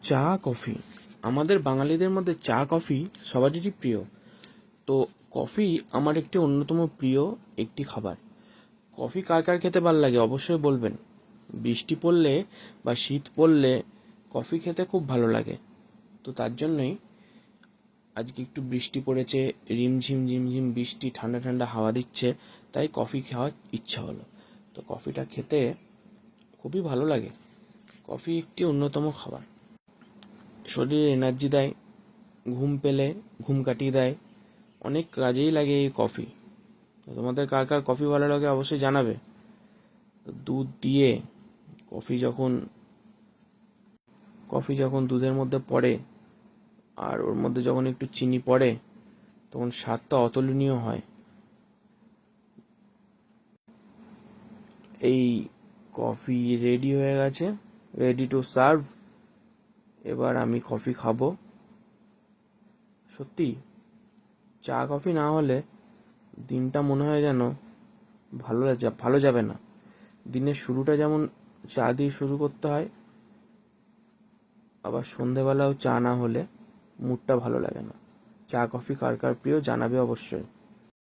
চা কফি আমাদের বাঙালিদের মধ্যে চা কফি সবারই প্রিয়। তো কফি আমার একটি অন্যতম প্রিয় একটি খাবার। কফি কার কার খেতে ভালো লাগে অবশ্যই বলবেন। বৃষ্টি পড়লে বা শীত পড়লে কফি খেতে খুব ভালো লাগে। তো তার জন্যই আজকে একটু বৃষ্টি পড়েছে, রিমঝিম ঝিমঝিম বৃষ্টি, ঠান্ডা ঠান্ডা হাওয়া দিচ্ছে, তাই কফি খাওয়ার ইচ্ছা হলো। তো কফিটা খেতে খুবই ভালো লাগে। কফি একটি অন্যতম খাবার, শরীরে এনার্জি দেয়, ঘুম পেলে ঘুম কাটিয়ে দেয়, অনেক কাজেই লাগে এই কফি। তো তোমাদের কার কার কফি ভালো লাগে অবশ্যই জানাবে। দুধ দিয়ে কফি যখন কফি যখন দুধের মধ্যে পড়ে আর ওর মধ্যে যখন একটু চিনি পড়ে, তখন স্বাদটা অতুলনীয় হয়। এই কফি রেডি হয়ে গেছে, রেডি টু সার্ভ। এবার আমি কফি খাবো। সত্যি চা কফি না হলে দিনটা মনে হয় যেন ভালো যাবে না। দিনের শুরুটা যেমন চা দিয়ে শুরু করতে হয়, আবার সন্ধেবেলাও চা না হলে মুডটা ভালো লাগে না। চা কফি কার কার প্রিয় জানাবে অবশ্যই।